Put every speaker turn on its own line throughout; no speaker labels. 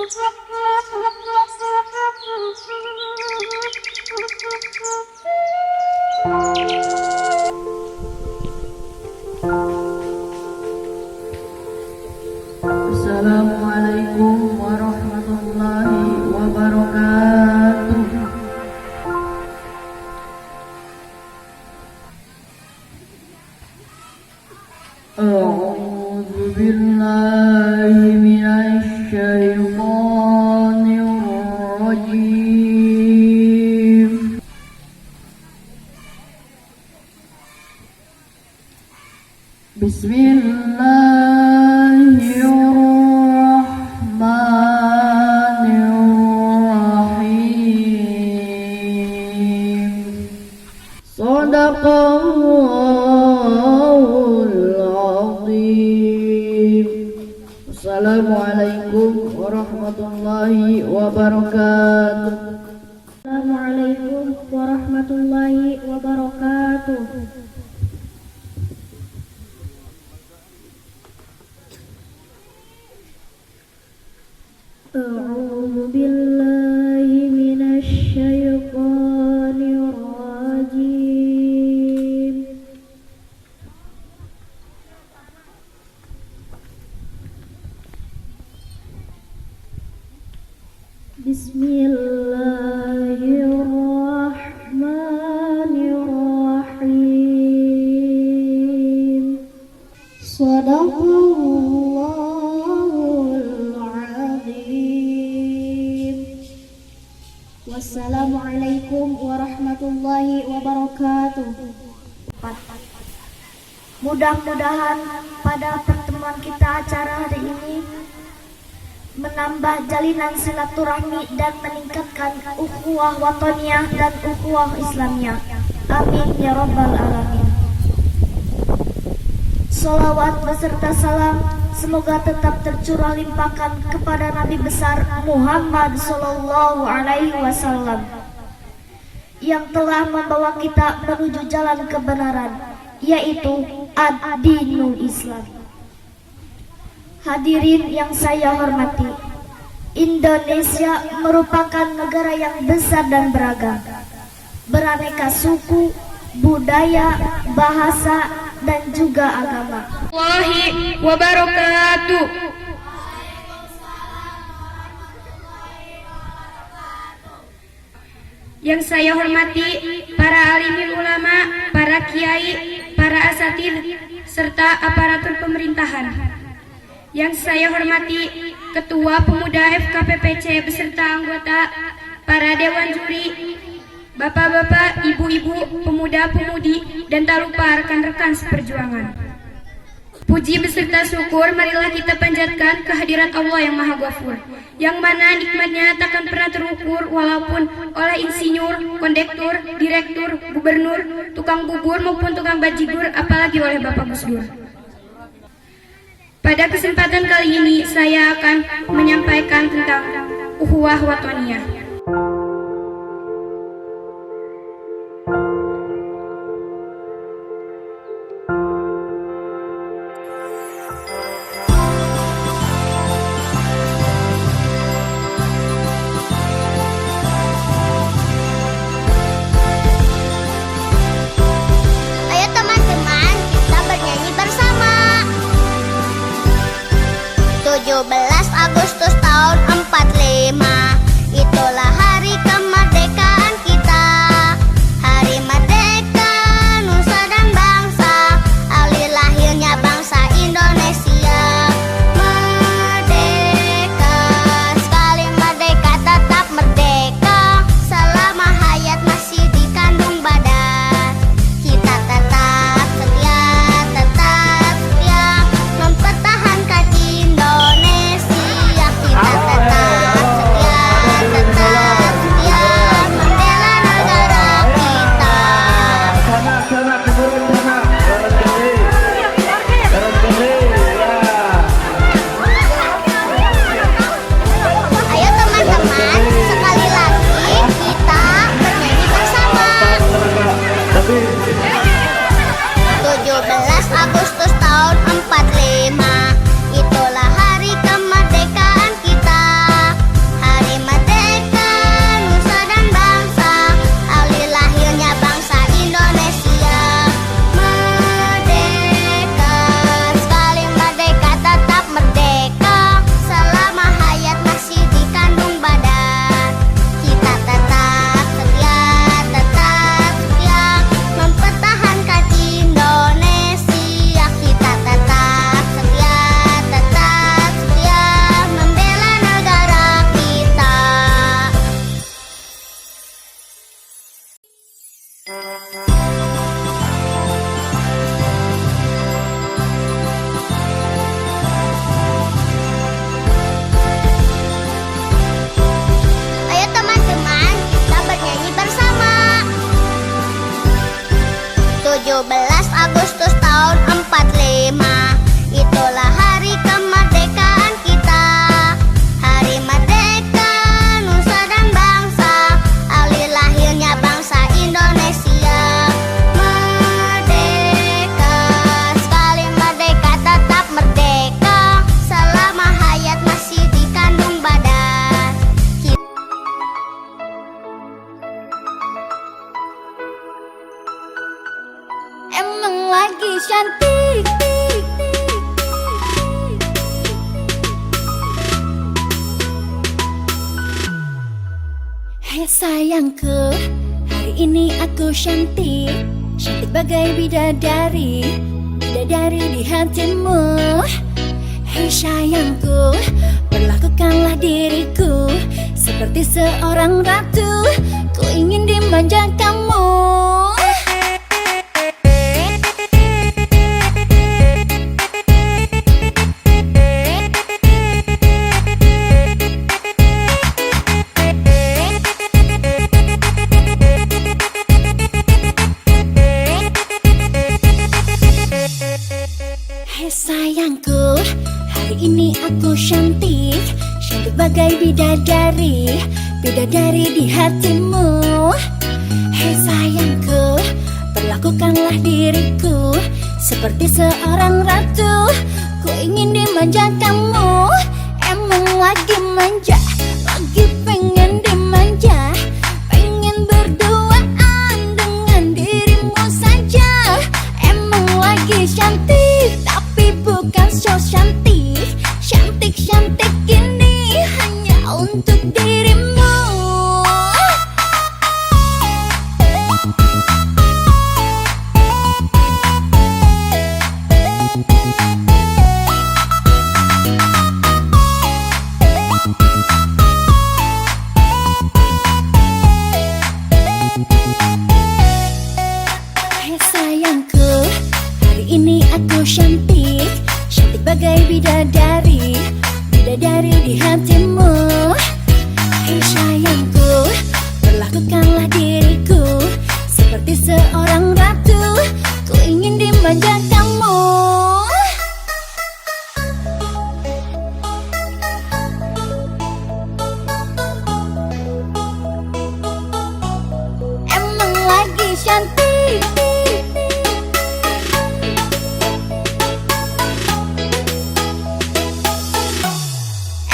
Assalamualaikum warahmatullahi wabarakatuh. A'udzu billahi minasy syaithanir rajim. Bismillahirrahmanirrahim. Shadaqallahul azim. Assalamualaikum warahmatullahi wabarakatuh.
Assalamualaikum warahmatullahi wabarakatuh. A'udzu billahi minasy syaithanir rajim. Bismillahirrahmanirrahim. Shadaqallahul azim. Wassalamualaikum warahmatullahi wabarakatuh. Mudah-mudahan pada pertemuan kita acara hari ini menambah jalinan silaturahmi dan meningkatkan ukhuwah wataniyah dan ukhuwah Islamiyah. Amin ya rabbal alamin. Salawat beserta salam semoga tetap tercurah limpahkan kepada Nabi besar Muhammad sallallahu alaihi wasallam yang telah membawa kita menuju jalan kebenaran, yaitu ad-dinul Islam. Hadirin yang saya hormati, Indonesia merupakan negara yang besar dan beragam, beraneka suku, budaya, bahasa, dan juga agama.
Warahmatullahi wabarakatuh. Yang saya hormati para alim ulama, para kiai, para asatidz, serta aparatur pemerintahan. Yang saya hormati Ketua Pemuda FKPPC beserta anggota, para dewan juri, bapak-bapak, ibu-ibu, pemuda-pemudi, dan tak lupa rekan-rekan seperjuangan. Puji beserta syukur marilah kita panjatkan kehadirat Allah yang Maha Ghafur, yang mana nikmatnya takkan pernah terukur walaupun oleh insinyur, kondektur, direktur, gubernur, tukang bubur maupun tukang bajigur, apalagi oleh Bapak Gus Dur. Pada kesempatan kali ini saya akan menyampaikan tentang ukhuwah wataniyah.
Ayo teman-teman, kita bernyanyi bersama. 17 Agustus tahun 45, itulah
Agustus tahun 45. Itulah hari kemerdekaan kita. Hari merdeka nusa dan bangsa, hari lahirnya bangsa Indonesia. Merdeka, sekali merdeka tetap merdeka, selama hayat masih dikandung badan.
Emang lagi cantik. Hei sayangku, hari ini aku cantik, cantik bagai bidadari, bidadari di hatimu. Hei sayangku, perlakukanlah diriku seperti seorang ratu, ku ingin dimanja kamu. Hei sayangku, hari ini aku cantik, cantik bagai bidadari, bidadari di hatimu. Hei sayangku, perlakukanlah diriku seperti seorang ratu, ku ingin dimanja kamu. Emang lagi manja, lagi pengen dimanja, pengen berduaan dengan dirimu saja. Emang lagi cantik, tapi bukan so cantik. Cantik-cantik ini hanya untuk dirimu. Hei sayangku, hari ini aku cantik, cantik bagai bidadari, bidadari di hatimu. Hei sayangku, perlakukanlah diriku seperti seorang ratu, ku ingin dimanja kamu. Emang lagi cantik.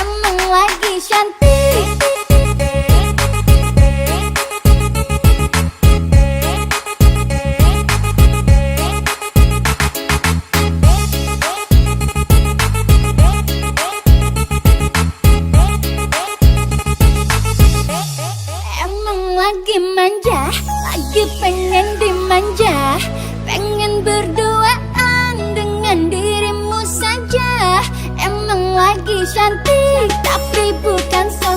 Emang lagi cantik. Emang lagi manja, lagi pengen dimanja, pengen berduaan dengan dirimu saja. Emang lagi cantik, tapi bukan so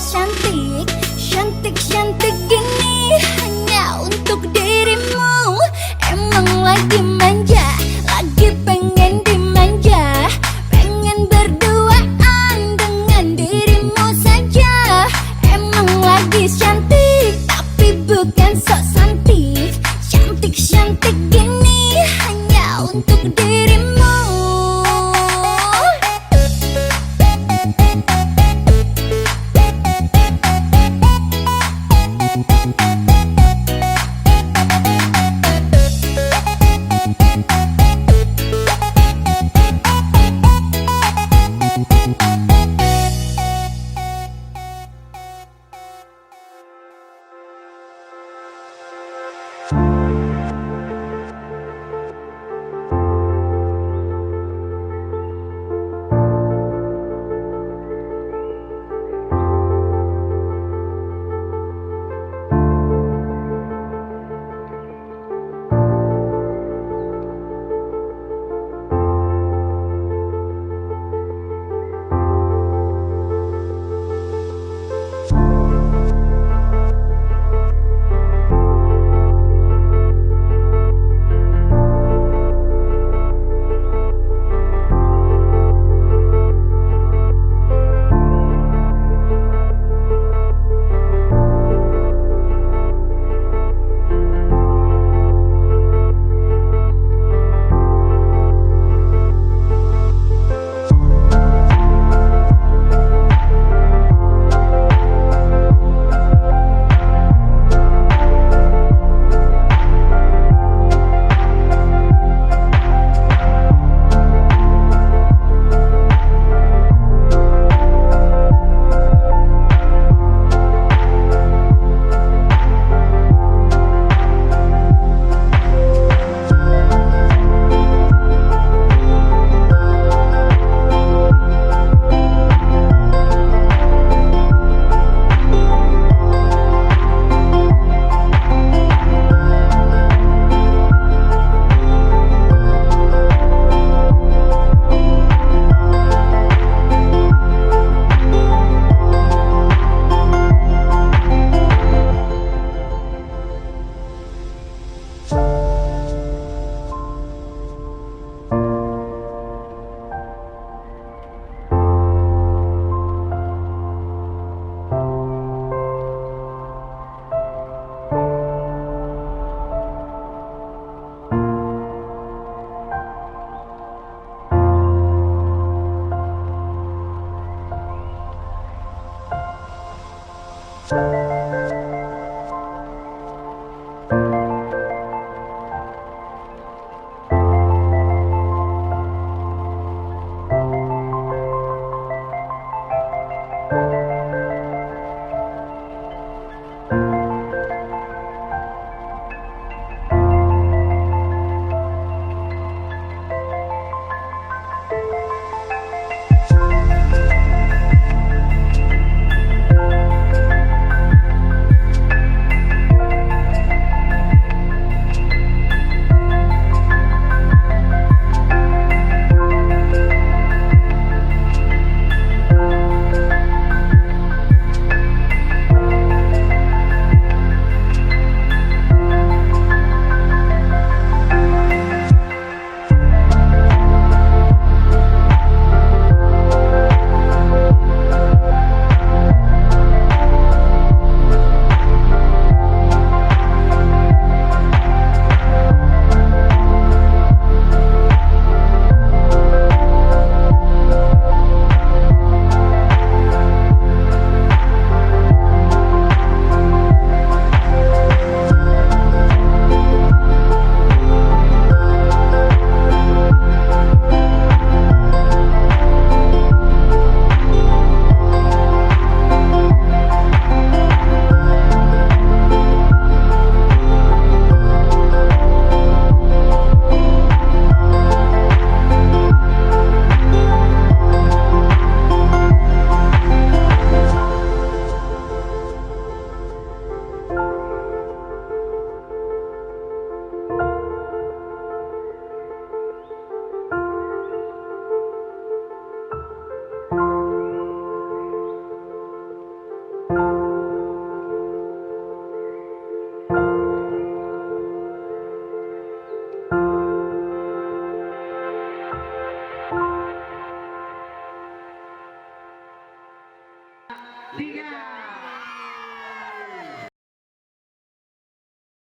Tiga.